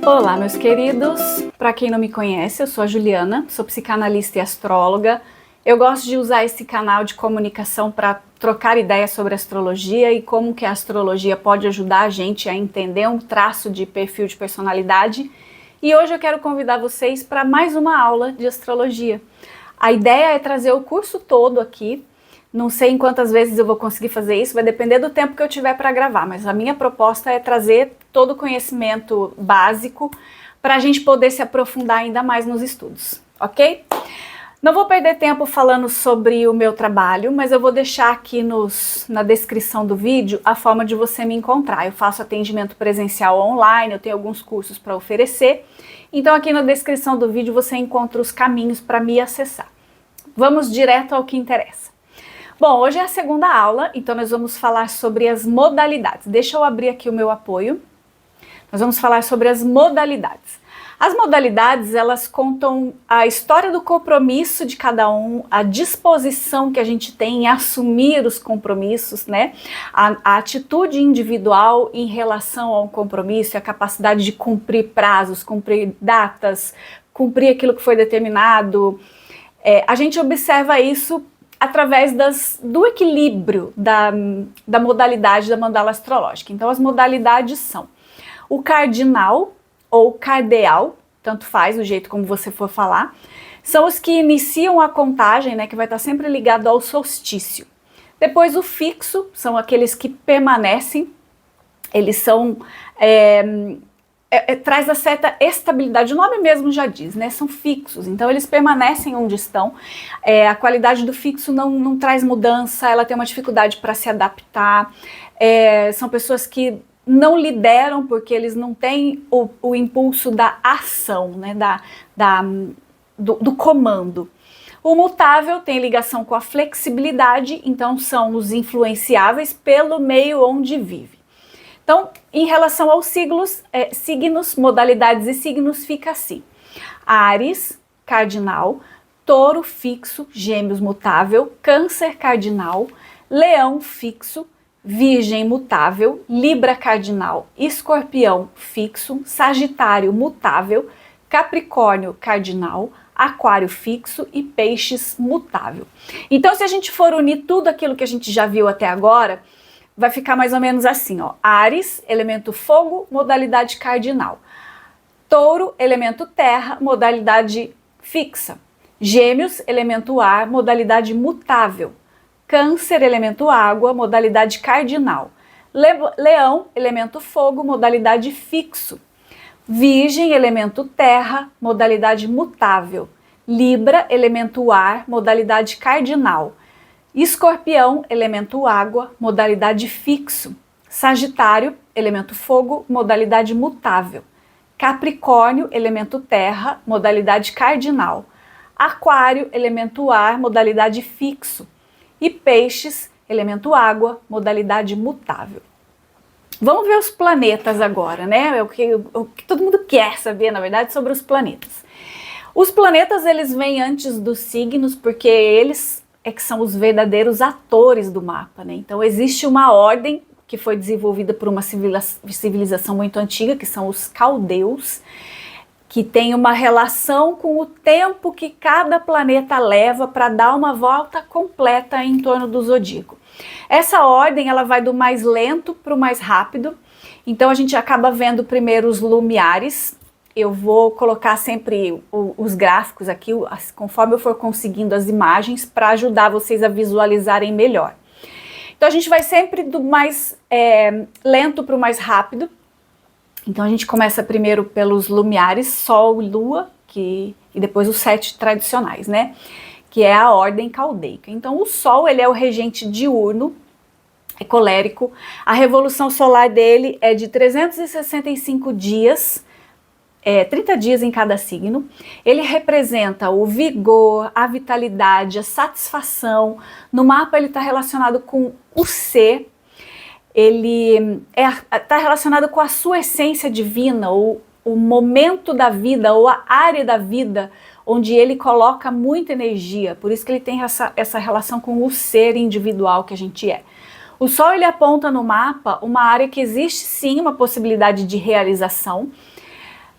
Olá, meus queridos! Para quem não me conhece, eu sou a Juliana, sou psicanalista e astróloga. Eu gosto de usar esse canal de comunicação para trocar ideias sobre astrologia e como que a astrologia pode ajudar a gente a entender um traço de perfil de personalidade. E hoje eu quero convidar vocês para mais uma aula de astrologia. A ideia é trazer o curso todo aqui. Não sei em quantas vezes eu vou conseguir fazer isso, vai depender do tempo que eu tiver para gravar, mas a minha proposta é trazer todo o conhecimento básico para a gente poder se aprofundar ainda mais nos estudos, ok? Não vou perder tempo falando sobre o meu trabalho, mas eu vou deixar aqui na descrição do vídeo a forma de você me encontrar. Eu faço atendimento presencial online, eu tenho alguns cursos para oferecer, então aqui na descrição do vídeo você encontra os caminhos para me acessar. Vamos direto ao que interessa. Bom, hoje é a segunda aula, então nós vamos falar sobre as modalidades. Deixa eu abrir aqui o meu apoio. Nós vamos falar sobre as modalidades. As modalidades, elas contam a história do compromisso de cada um, a disposição que a gente tem em assumir os compromissos, né? A atitude individual em relação ao compromisso, a capacidade de cumprir prazos, cumprir datas, cumprir aquilo que foi determinado. A gente observa isso através do equilíbrio da modalidade da mandala astrológica. Então as modalidades são o cardinal ou cardeal, tanto faz o jeito como você for falar, são os que iniciam a contagem, né, que vai estar sempre ligado ao solstício. Depois o fixo, são aqueles que permanecem, eles são... traz a certa estabilidade, o nome mesmo já diz, né? São fixos, então eles permanecem onde estão. A qualidade do fixo não traz mudança, ela tem uma dificuldade para se adaptar. São pessoas que não lideram porque eles não têm o impulso da ação, né? do comando. O mutável tem ligação com a flexibilidade, então são os influenciáveis pelo meio onde vive. Então, em relação aos signos, modalidades e signos, fica assim. Áries, cardinal, touro fixo, gêmeos mutável, câncer cardinal, leão fixo, virgem mutável, libra cardinal, escorpião fixo, sagitário mutável, capricórnio cardinal, aquário fixo e peixes mutável. Então, se a gente for unir tudo aquilo que a gente já viu até agora, vai ficar mais ou menos assim, ó. Áries, elemento fogo, modalidade cardinal. Touro, elemento terra, modalidade fixa. Gêmeos, elemento ar, modalidade mutável. Câncer, elemento água, modalidade cardinal. Leão, elemento fogo, modalidade fixo. Virgem, elemento terra, modalidade mutável. Libra, elemento ar, modalidade cardinal. Escorpião, elemento água, modalidade fixo. Sagitário, elemento fogo, modalidade mutável. Capricórnio, elemento terra, modalidade cardinal. Aquário, elemento ar, modalidade fixo. E peixes, elemento água, modalidade mutável. Vamos ver os planetas agora, né? É o que todo mundo quer saber, na verdade, sobre os planetas. Os planetas, eles vêm antes dos signos, porque eles que são os verdadeiros atores do mapa, né? Então existe uma ordem que foi desenvolvida por uma civilização muito antiga, que são os caldeus, que tem uma relação com o tempo que cada planeta leva para dar uma volta completa em torno do zodíaco. Essa ordem, ela vai do mais lento para o mais rápido, então a gente acaba vendo primeiro os lumiares. Eu vou colocar sempre os gráficos aqui, conforme eu for conseguindo as imagens, para ajudar vocês a visualizarem melhor. Então a gente vai sempre do mais lento para o mais rápido. Então a gente começa primeiro pelos lumiares, Sol e Lua, e depois os 7 tradicionais, né? Que é a ordem caldeica. Então o Sol, ele é o regente diurno, é colérico. A revolução solar dele é de 365 dias, 30 dias em cada signo. Ele representa o vigor, a vitalidade, a satisfação. No mapa ele está relacionado com o ser, ele está relacionado com a sua essência divina, ou o momento da vida, ou a área da vida onde ele coloca muita energia. Por isso que ele tem essa relação com o ser individual que a gente é. O Sol, ele aponta no mapa uma área que existe sim uma possibilidade de realização,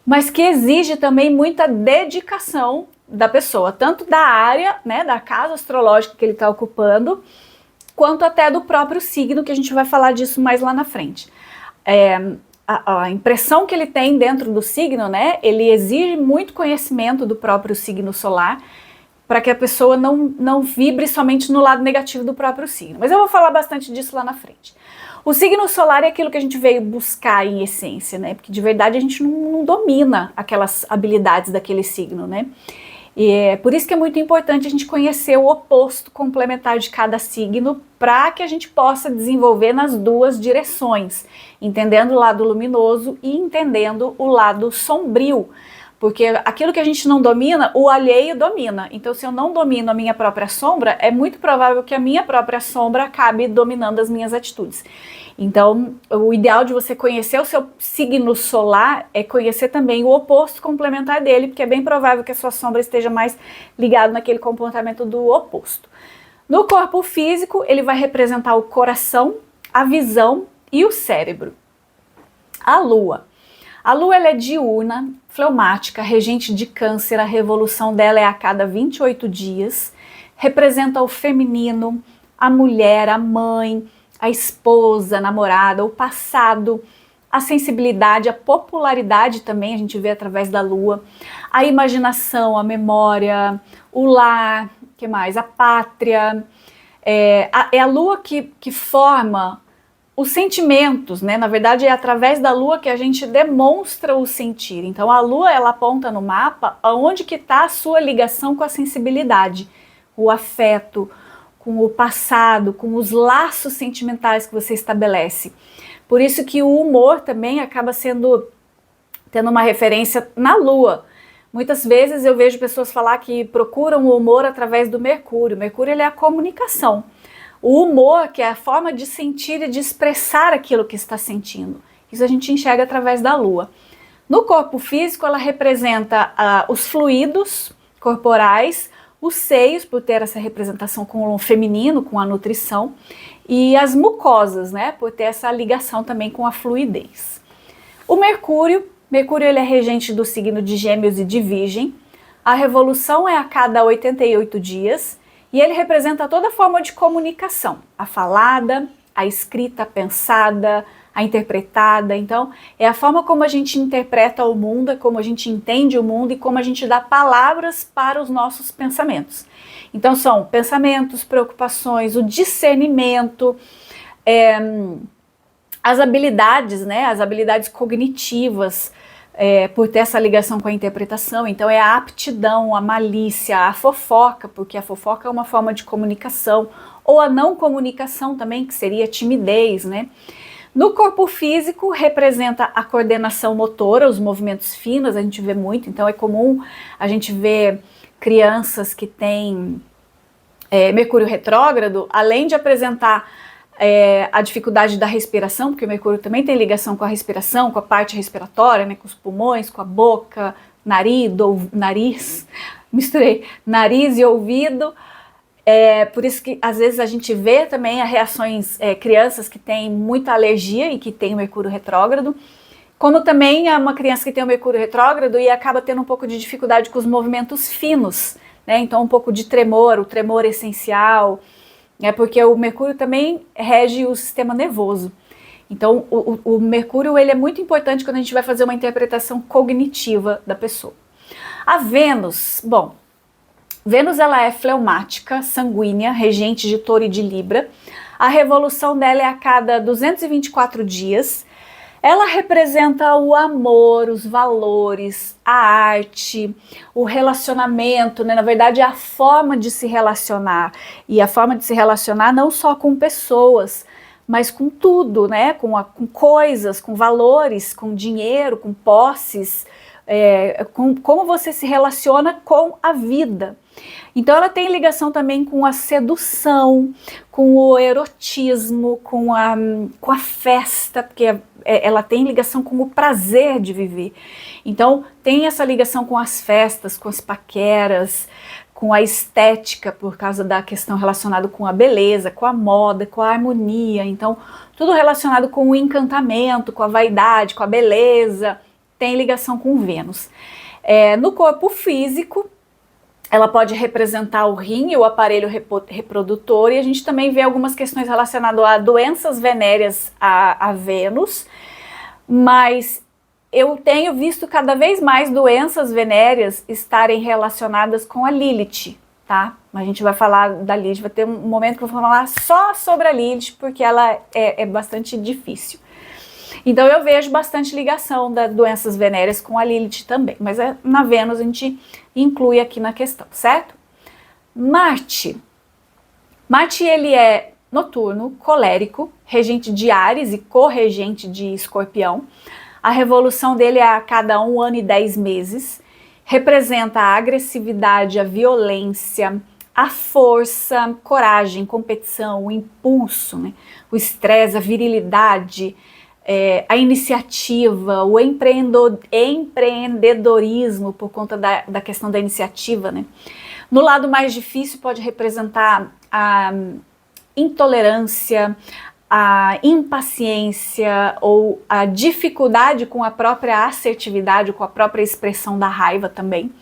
mas que exige também muita dedicação da pessoa, tanto da área, né, da casa astrológica que ele está ocupando, quanto até do próprio signo, que a gente vai falar disso mais lá na frente. A impressão que ele tem dentro do signo, né, ele exige muito conhecimento do próprio signo solar, para que a pessoa não vibre somente no lado negativo do próprio signo. Mas eu vou falar bastante disso lá na frente. O signo solar é aquilo que a gente veio buscar em essência, né? Porque de verdade a gente não domina aquelas habilidades daquele signo, né? E é por isso que é muito importante a gente conhecer o oposto complementar de cada signo, para que a gente possa desenvolver nas duas direções, entendendo o lado luminoso e entendendo o lado sombrio. Porque aquilo que a gente não domina, o alheio domina. Então, se eu não domino a minha própria sombra, é muito provável que a minha própria sombra acabe dominando as minhas atitudes. Então, o ideal de você conhecer o seu signo solar é conhecer também o oposto complementar dele, porque é bem provável que a sua sombra esteja mais ligada naquele comportamento do oposto. No corpo físico, ele vai representar o coração, a visão e o cérebro. A lua. A lua ela é diurna, fleumática, regente de câncer, a revolução dela é a cada 28 dias, representa o feminino, a mulher, a mãe, a esposa, a namorada, o passado, a sensibilidade, a popularidade também a gente vê através da lua, a imaginação, a memória, o lar, que mais? A pátria, é a lua que forma os sentimentos, né? Na verdade é através da lua que a gente demonstra o sentir. Então a lua ela aponta no mapa aonde que está a sua ligação com a sensibilidade, o afeto, com o passado, com os laços sentimentais que você estabelece. Por isso que o humor também acaba tendo uma referência na lua. Muitas vezes eu vejo pessoas falar que procuram o humor através do Mercúrio. O Mercúrio ele é a comunicação. O humor, que é a forma de sentir e de expressar aquilo que está sentindo. Isso a gente enxerga através da lua. No corpo físico, ela representa os fluidos corporais, os seios, por ter essa representação com o feminino, com a nutrição, e as mucosas, né, por ter essa ligação também com a fluidez. O Mercúrio ele é regente do signo de Gêmeos e de Virgem. A revolução é a cada 88 dias, e ele representa toda forma de comunicação, a falada, a escrita, a pensada, a interpretada. Então, é a forma como a gente interpreta o mundo, é como a gente entende o mundo e como a gente dá palavras para os nossos pensamentos. Então, são pensamentos, preocupações, o discernimento, as habilidades, né, as habilidades cognitivas, por ter essa ligação com a interpretação. Então é a aptidão, a malícia, a fofoca, porque a fofoca é uma forma de comunicação, ou a não comunicação também, que seria a timidez, né? No corpo físico representa a coordenação motora, os movimentos finos, a gente vê muito, então é comum a gente ver crianças que têm Mercúrio retrógrado, além de apresentar a dificuldade da respiração, porque o Mercúrio também tem ligação com a respiração, com a parte respiratória, né, com os pulmões, com a boca, nariz, misturei, nariz e ouvido. Por isso que às vezes a gente vê também as reações, crianças que têm muita alergia e que têm o Mercúrio retrógrado, como também é uma criança que tem o Mercúrio retrógrado e acaba tendo um pouco de dificuldade com os movimentos finos, né, então um pouco de tremor, o tremor essencial, porque o Mercúrio também rege o sistema nervoso. Então o Mercúrio ele é muito importante quando a gente vai fazer uma interpretação cognitiva da pessoa. A Vênus, bom, Vênus ela é fleumática, sanguínea, regente de Touro e de Libra. A revolução dela é a cada 224 dias. Ela representa o amor, os valores, a arte, o relacionamento, né? Na verdade é a forma de se relacionar. E a forma de se relacionar não só com pessoas, mas com tudo, né? Com coisas, com valores, com dinheiro, com posses, com como você se relaciona com a vida. Então ela tem ligação também com a sedução, com o erotismo, com a festa, porque ela tem ligação com o prazer de viver. Então tem essa ligação com as festas, com as paqueras, com a estética, por causa da questão relacionada com a beleza, com a moda, com a harmonia. Então tudo relacionado com o encantamento, com a vaidade, com a beleza, tem ligação com Vênus. No corpo físico, ela pode representar o rim e o aparelho reprodutor, e a gente também vê algumas questões relacionadas a doenças venéreas a Vênus, mas eu tenho visto cada vez mais doenças venéreas estarem relacionadas com a Lilith, tá? A gente vai falar da Lilith, vai ter um momento que eu vou falar só sobre a Lilith, porque ela é bastante difícil. Então eu vejo bastante ligação das doenças venéreas com a Lilith também, mas na Vênus a gente inclui aqui na questão, certo? Marte ele é noturno, colérico, regente de Áries e corregente de Escorpião. A revolução dele é a cada 1 ano e 10 meses, representa a agressividade, a violência, a força, coragem, competição, o impulso, né? O estresse, a virilidade, a iniciativa, o empreendedorismo por conta da questão da iniciativa, né? No lado mais difícil pode representar a intolerância, a impaciência ou a dificuldade com a própria assertividade, com a própria expressão da raiva também.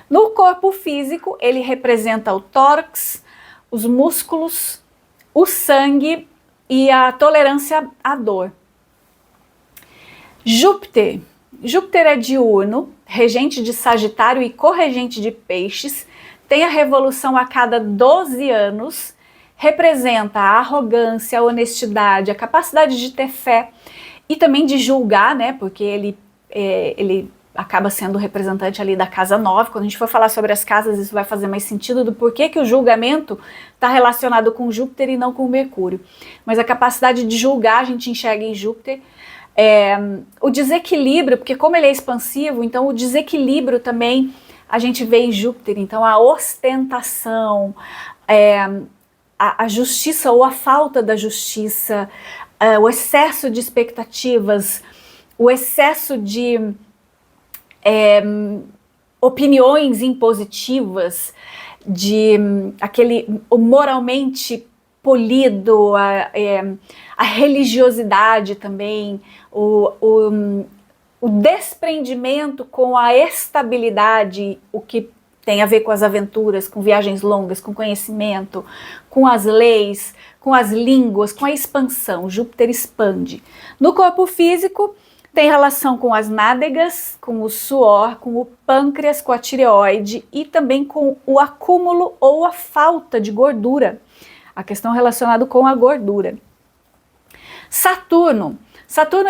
No corpo físico, ele representa o tórax, os músculos, o sangue e a tolerância à dor. Júpiter é diurno, regente de Sagitário e corregente de Peixes, tem a revolução a cada 12 anos, representa a arrogância, a honestidade, a capacidade de ter fé e também de julgar, né? Porque ele acaba sendo o representante ali da casa 9. Quando a gente for falar sobre as casas, isso vai fazer mais sentido do porquê que o julgamento está relacionado com Júpiter e não com Mercúrio. Mas a capacidade de julgar a gente enxerga em Júpiter. O desequilíbrio, porque como ele é expansivo, então o desequilíbrio também a gente vê em Júpiter. Então a ostentação, a justiça ou a falta da justiça, o excesso de expectativas, o excesso de opiniões impositivas, o moralmente polido, a religiosidade também, o desprendimento com a estabilidade, o que tem a ver com as aventuras, com viagens longas, com conhecimento, com as leis, com as línguas, com a expansão. Júpiter expande. No corpo físico, tem relação com as nádegas, com o suor, com o pâncreas, com a tireoide e também com o acúmulo ou a falta de gordura. A questão relacionada com a gordura. Saturno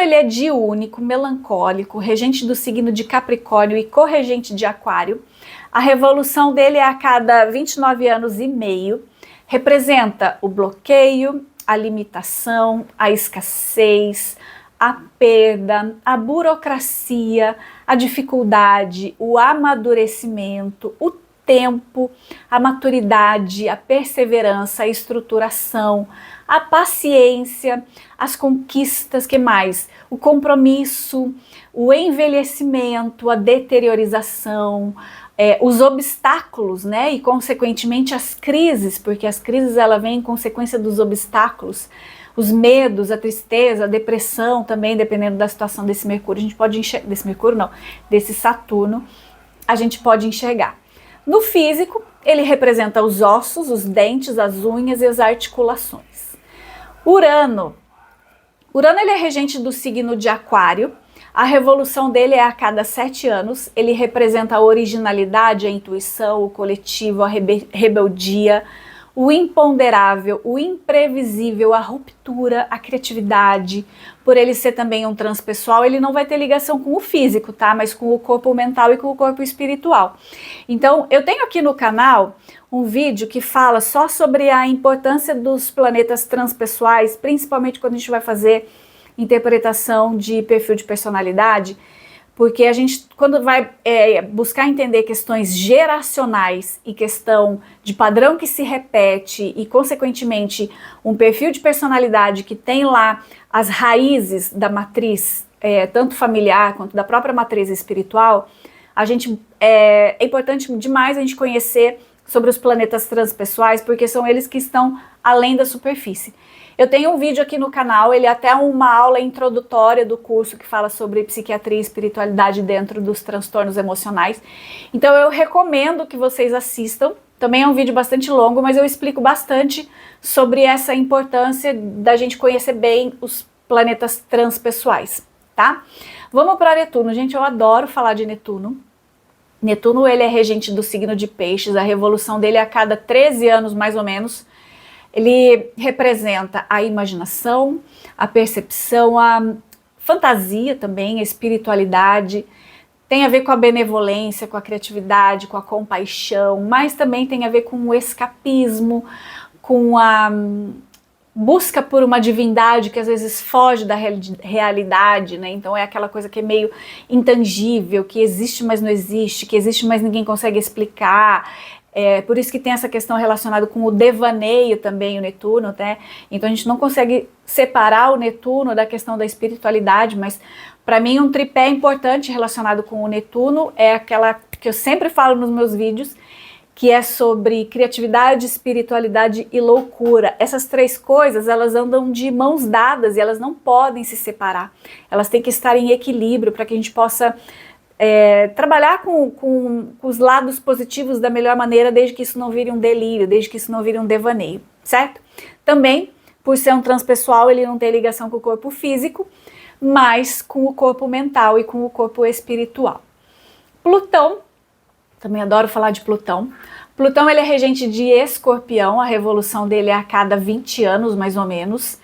ele é diúnico, melancólico, regente do signo de Capricórnio e corregente de Aquário. A revolução dele é a cada 29 anos e meio. Representa o bloqueio, a limitação, a escassez, a perda, a burocracia, a dificuldade, o amadurecimento, o tempo, a maturidade, a perseverança, a estruturação, a paciência, as conquistas, que mais? O compromisso, o envelhecimento, a deteriorização, os obstáculos, né? E consequentemente as crises, porque as crises ela vem em consequência dos obstáculos, os medos, a tristeza, a depressão também, dependendo da situação desse Mercúrio, a gente pode enxergar, desse Saturno, a gente pode enxergar. No físico, ele representa os ossos, os dentes, as unhas e as articulações. Urano ele é regente do signo de Aquário. A revolução dele é a cada 7 anos. Ele representa a originalidade, a intuição, o coletivo, a rebeldia, o imponderável, o imprevisível, a ruptura, a criatividade. Por ele ser também um transpessoal, ele não vai ter ligação com o físico, tá? Mas com o corpo mental e com o corpo espiritual. Então, eu tenho aqui no canal um vídeo que fala só sobre a importância dos planetas transpessoais, principalmente quando a gente vai fazer interpretação de perfil de personalidade, porque a gente, quando vai buscar entender questões geracionais e questão de padrão que se repete e, consequentemente, um perfil de personalidade que tem lá as raízes da matriz, tanto familiar quanto da própria matriz espiritual, é importante demais a gente conhecer sobre os planetas transpessoais, porque são eles que estão além da superfície. Eu tenho um vídeo aqui no canal, ele é até uma aula introdutória do curso que fala sobre psiquiatria e espiritualidade dentro dos transtornos emocionais. Então eu recomendo que vocês assistam. Também é um vídeo bastante longo, mas eu explico bastante sobre essa importância da gente conhecer bem os planetas transpessoais, tá? Vamos para Netuno. Gente, eu adoro falar de Netuno. Netuno, ele é regente do signo de Peixes, a revolução dele é a cada 13 anos, mais ou menos. Ele representa a imaginação, a percepção, a fantasia também, a espiritualidade, tem a ver com a benevolência, com a criatividade, com a compaixão, mas também tem a ver com o escapismo, com a busca por uma divindade que às vezes foge da realidade, né? Então é aquela coisa que é meio intangível, que existe mas não existe, que existe mas ninguém consegue explicar. É por isso que tem essa questão relacionada com o devaneio também, o Netuno, né? Então a gente não consegue separar o Netuno da questão da espiritualidade, mas para mim um tripé importante relacionado com o Netuno é aquela que eu sempre falo nos meus vídeos, que é sobre criatividade, espiritualidade e loucura. Essas três coisas, elas andam de mãos dadas e elas não podem se separar. Elas têm que estar em equilíbrio para que a gente possa trabalhar com os lados positivos da melhor maneira, desde que isso não vire um delírio, desde que isso não vire um devaneio, certo? Também, por ser um transpessoal, ele não tem ligação com o corpo físico, mas com o corpo mental e com o corpo espiritual. Plutão, também adoro falar de Plutão. Plutão, ele é regente de Escorpião, a revolução dele é a cada 20 anos, mais ou menos,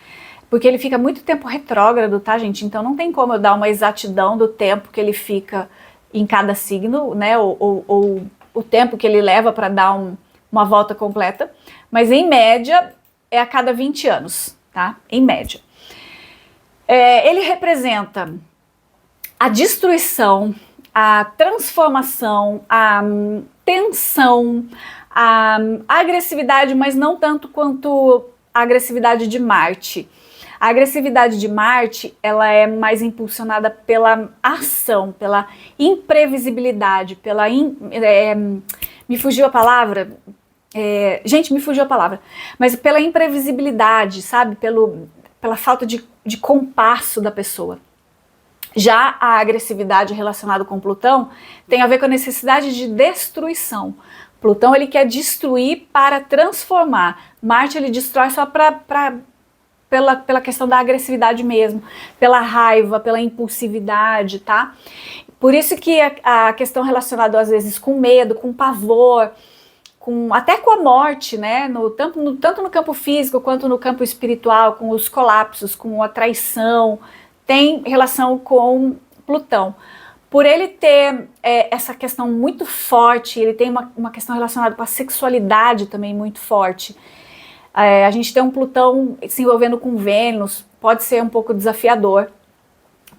porque ele fica muito tempo retrógrado, tá, gente? Então não tem como eu dar uma exatidão do tempo que ele fica em cada signo, né, ou o tempo que ele leva para dar uma volta completa, mas em média é a cada 20 anos, tá? Em média. Ele representa a destruição, a transformação, a tensão, a agressividade, mas não tanto quanto a agressividade de Marte. A agressividade de Marte, ela é mais impulsionada pela ação, pela imprevisibilidade, me fugiu a palavra, gente, me fugiu a palavra, mas pela imprevisibilidade, sabe, pela falta de compasso da pessoa. Já a agressividade relacionada com Plutão tem a ver com a necessidade de destruição. Plutão, ele quer destruir para transformar. Marte, ele destrói só pela questão da agressividade mesmo, pela raiva, pela impulsividade, tá? Por isso que a questão relacionada às vezes com medo, com pavor, até com a morte, né? Tanto no campo físico quanto no campo espiritual, com os colapsos, com a traição, tem relação com Plutão. Por ele ter essa questão muito forte, ele tem uma questão relacionada com a sexualidade também muito forte. A gente tem um Plutão se envolvendo com Vênus, pode ser um pouco desafiador,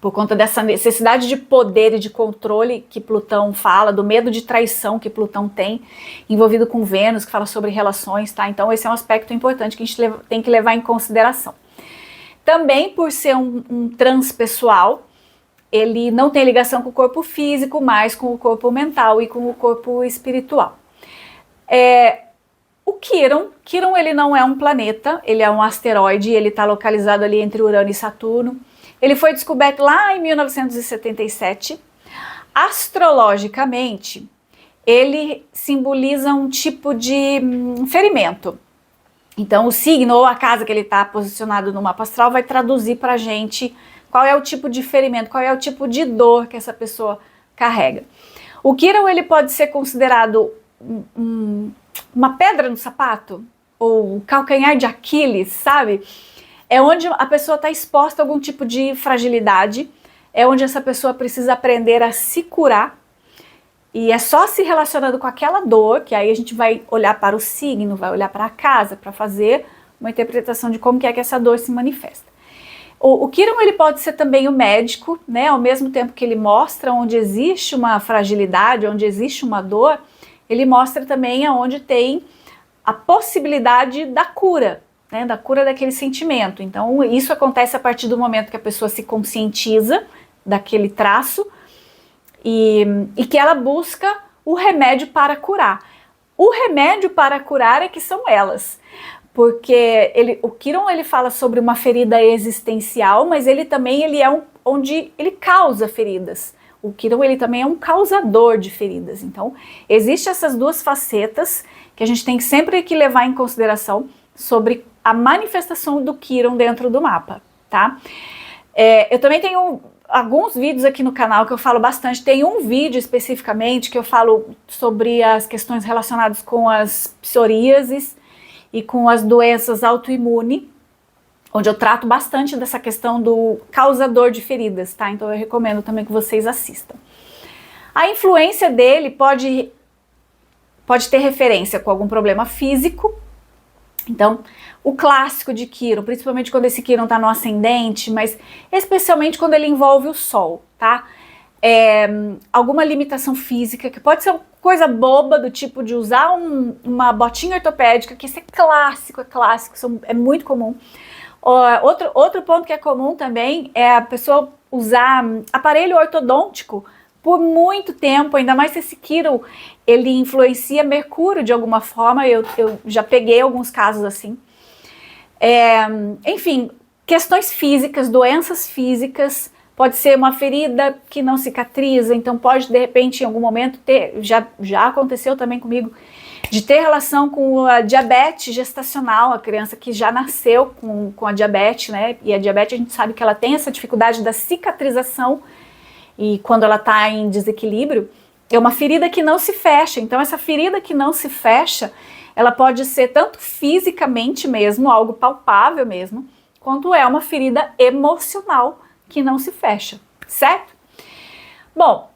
por conta dessa necessidade de poder e de controle que Plutão fala, do medo de traição que Plutão tem, envolvido com Vênus, que fala sobre relações, tá? Então esse é um aspecto importante que a gente tem que levar em consideração. Também por ser um transpessoal, ele não tem ligação com o corpo físico, mas com o corpo mental e com o corpo espiritual. O Quirón, ele não é um planeta, ele é um asteroide, ele está localizado ali entre Urano e Saturno. Ele foi descoberto lá em 1977. Astrologicamente, ele simboliza um tipo de ferimento. Então o signo ou a casa que ele está posicionado no mapa astral vai traduzir para a gente qual é o tipo de ferimento, qual é o tipo de dor que essa pessoa carrega. O Quirón, ele pode ser considerado uma pedra no sapato, ou calcanhar de Aquiles, sabe? É onde a pessoa está exposta a algum tipo de fragilidade, é onde essa pessoa precisa aprender a se curar, e é só se relacionando com aquela dor, que aí a gente vai olhar para o signo, vai olhar para a casa, para fazer uma interpretação de como que é que essa dor se manifesta. O Quirón, ele pode ser também o médico, né? Ao mesmo tempo que ele mostra onde existe uma fragilidade, onde existe uma dor, ele mostra também aonde tem a possibilidade da cura, né? Da cura daquele sentimento. Então isso acontece a partir do momento que a pessoa se conscientiza daquele traço e que ela busca o remédio para curar. O remédio para curar é que são elas. porque o Quirón ele fala sobre uma ferida existencial, mas ele também onde ele causa feridas. O Quirón ele também é um causador de feridas. Então, existem essas duas facetas que a gente tem sempre que levar em consideração sobre a manifestação do Quirón dentro do mapa, tá? Eu também tenho alguns vídeos aqui no canal que eu falo bastante. Tem um vídeo especificamente que eu falo sobre as questões relacionadas com as psoríases e com as doenças autoimunes, onde eu trato bastante dessa questão do causador de feridas, tá? Então eu recomendo também que vocês assistam. A influência dele pode ter referência com algum problema físico. Então, o clássico de Quirón, principalmente quando esse Quirón está no ascendente, mas especialmente quando ele envolve o Sol, tá? Alguma limitação física, que pode ser uma coisa boba, do tipo de usar uma botinha ortopédica, que isso é clássico, é muito comum. Outro ponto que é comum também é a pessoa usar aparelho ortodôntico por muito tempo, ainda mais se esse Quirón ele influencia Mercúrio de alguma forma. Eu já peguei alguns casos assim. Enfim, questões físicas, doenças físicas, pode ser uma ferida que não cicatriza, então pode de repente em algum momento já aconteceu também comigo, de ter relação com a diabetes gestacional, a criança que já nasceu com a diabetes, né? E a diabetes a gente sabe que ela tem essa dificuldade da cicatrização, e quando ela está em desequilíbrio, é uma ferida que não se fecha. Então essa ferida que não se fecha, ela pode ser tanto fisicamente mesmo, algo palpável mesmo, quanto é uma ferida emocional que não se fecha, certo? Bom,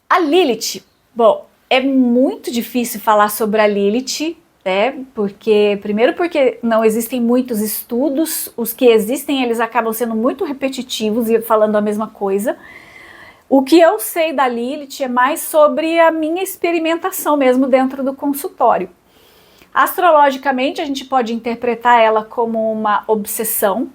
a Lilith, é muito difícil falar sobre a Lilith, né? Primeiro porque não existem muitos estudos, os que existem eles acabam sendo muito repetitivos e falando a mesma coisa. O que eu sei da Lilith é mais sobre a minha experimentação mesmo dentro do consultório. Astrologicamente, a gente pode interpretar ela como uma obsessão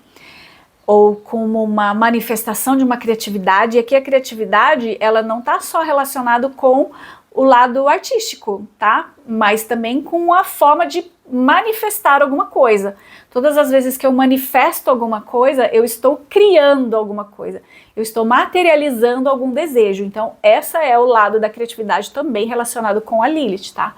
ou como uma manifestação de uma criatividade. E aqui a criatividade, ela não está só relacionada com o lado artístico, tá? Mas também com a forma de manifestar alguma coisa. Todas as vezes que eu manifesto alguma coisa, eu estou criando alguma coisa. Eu estou materializando algum desejo. Então, esse é o lado da criatividade também relacionado com a Lilith, tá?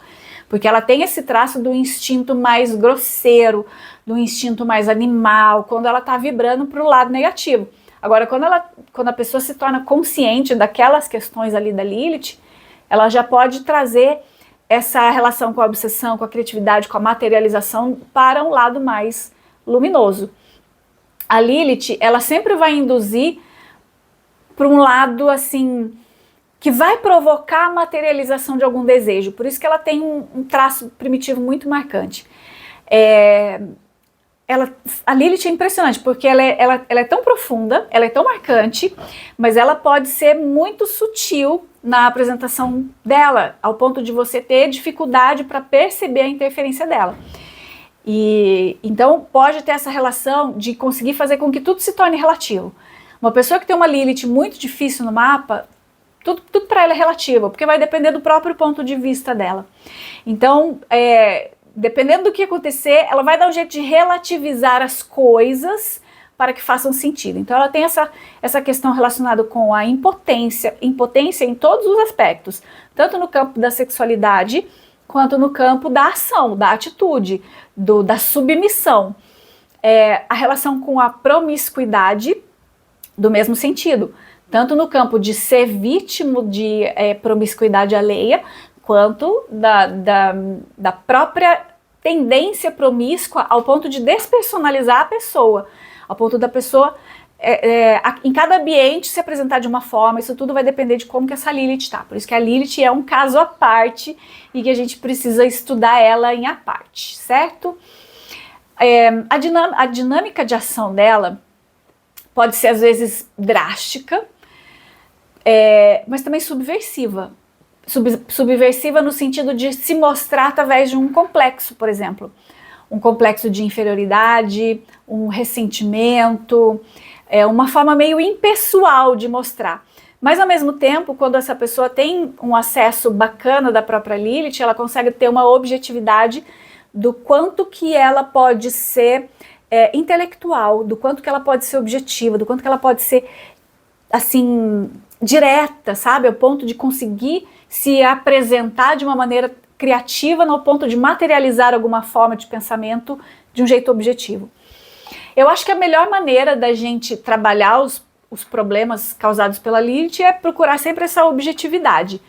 Porque ela tem esse traço do instinto mais grosseiro, do instinto mais animal, quando ela está vibrando para o lado negativo. Agora, quando a pessoa se torna consciente daquelas questões ali da Lilith, ela já pode trazer essa relação com a obsessão, com a criatividade, com a materialização para um lado mais luminoso. A Lilith, ela sempre vai induzir para um lado assim, que vai provocar a materialização de algum desejo. Por isso que ela tem um traço primitivo muito marcante. A Lilith é impressionante, porque ela é tão profunda, ela é tão marcante, mas ela pode ser muito sutil na apresentação dela, ao ponto de você ter dificuldade para perceber a interferência dela. E então pode ter essa relação de conseguir fazer com que tudo se torne relativo. Uma pessoa que tem uma Lilith muito difícil no mapa, tudo para ela é relativo, porque vai depender do próprio ponto de vista dela. Então, dependendo do que acontecer, ela vai dar um jeito de relativizar as coisas para que façam sentido. Então ela tem essa questão relacionada com a impotência em todos os aspectos, tanto no campo da sexualidade, quanto no campo da ação, da atitude, da submissão. A relação com a promiscuidade, do mesmo sentido, tanto no campo de ser vítima de promiscuidade alheia, quanto da própria tendência promíscua ao ponto de despersonalizar a pessoa, ao ponto da pessoa em cada ambiente se apresentar de uma forma. Isso tudo vai depender de como que essa Lilith está. Por isso que a Lilith é um caso à parte e que a gente precisa estudar ela em à parte, certo? A dinâmica de ação dela pode ser às vezes drástica, mas também subversiva. Subversiva no sentido de se mostrar através de um complexo, por exemplo. Um complexo de inferioridade, um ressentimento, uma forma meio impessoal de mostrar. Mas ao mesmo tempo, quando essa pessoa tem um acesso bacana da própria Lilith, ela consegue ter uma objetividade do quanto que ela pode ser intelectual, do quanto que ela pode ser objetiva, do quanto que ela pode ser, assim, direta, sabe? Ao ponto de conseguir se apresentar de uma maneira criativa, no ponto de materializar alguma forma de pensamento de um jeito objetivo. Eu acho que a melhor maneira da gente trabalhar os problemas causados pela Lilith é procurar sempre essa objetividade.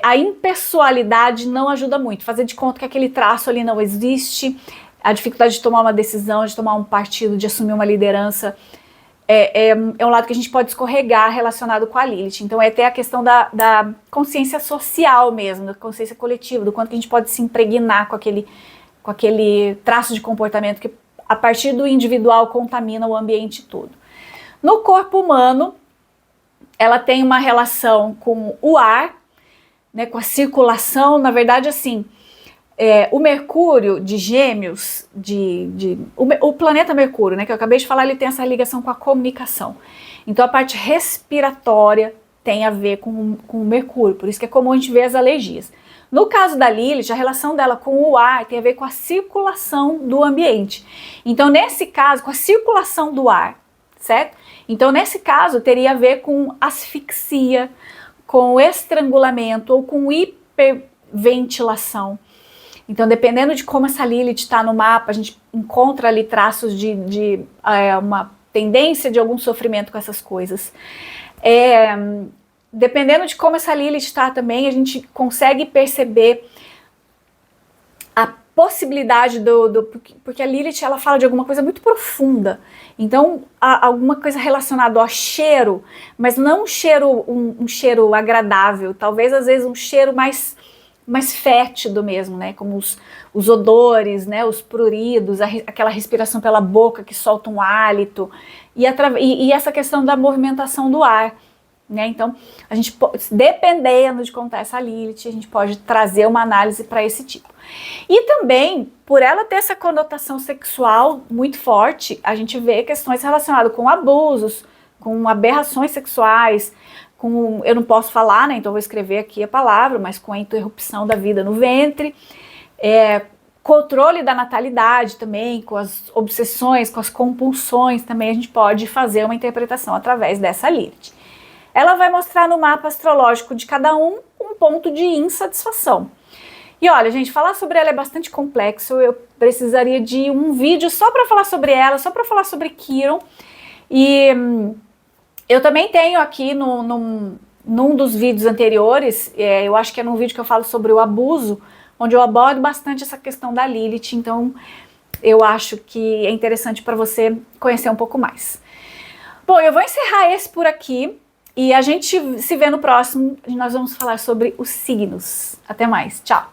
A impessoalidade não ajuda muito, fazer de conta que aquele traço ali não existe, a dificuldade de tomar uma decisão, de tomar um partido, de assumir uma liderança, é um lado que a gente pode escorregar relacionado com a Lilith. Então é até a questão da consciência social mesmo, da consciência coletiva, do quanto que a gente pode se impregnar com aquele traço de comportamento que a partir do individual contamina o ambiente todo. No corpo humano, ela tem uma relação com o ar, né, com a circulação. Na verdade, assim, o Mercúrio de Gêmeos, o planeta Mercúrio, né, que eu acabei de falar, ele tem essa ligação com a comunicação. Então a parte respiratória tem a ver com o Mercúrio, por isso que é comum a gente ver as alergias. No caso da Lilith, a relação dela com o ar tem a ver com a circulação do ambiente. Então, nesse caso, com a circulação do ar, certo? Então, nesse caso, teria a ver com asfixia, com estrangulamento ou com hiperventilação. Então, dependendo de como essa Lilith está no mapa, a gente encontra ali traços de uma tendência de algum sofrimento com essas coisas. Dependendo de como essa Lilith está também, a gente consegue perceber a possibilidade porque a Lilith, ela fala de alguma coisa muito profunda. Então, alguma coisa relacionada ao cheiro, mas não um cheiro agradável, talvez às vezes um cheiro mais fétido mesmo, né? Como os odores, né? Os pruridos, aquela respiração pela boca que solta um hálito, e essa questão da movimentação do ar. Né? Então, a gente, dependendo de como está essa Lilith, a gente pode trazer uma análise para esse tipo. E também, por ela ter essa conotação sexual muito forte, a gente vê questões relacionadas com abusos, com aberrações sexuais, eu não posso falar, né? Então vou escrever aqui a palavra, mas com a interrupção da vida no ventre, controle da natalidade também, com as obsessões, com as compulsões também, a gente pode fazer uma interpretação através dessa Lilith. Ela vai mostrar no mapa astrológico de cada um ponto de insatisfação. E olha, gente, falar sobre ela é bastante complexo, eu precisaria de um vídeo só para falar sobre ela, só para falar sobre Quiron. E eu também tenho aqui num dos vídeos anteriores, eu acho que é num vídeo que eu falo sobre o abuso, onde eu abordo bastante essa questão da Lilith, então eu acho que é interessante para você conhecer um pouco mais. Bom, eu vou encerrar esse por aqui. E a gente se vê no próximo, nós vamos falar sobre os signos. Até mais, tchau!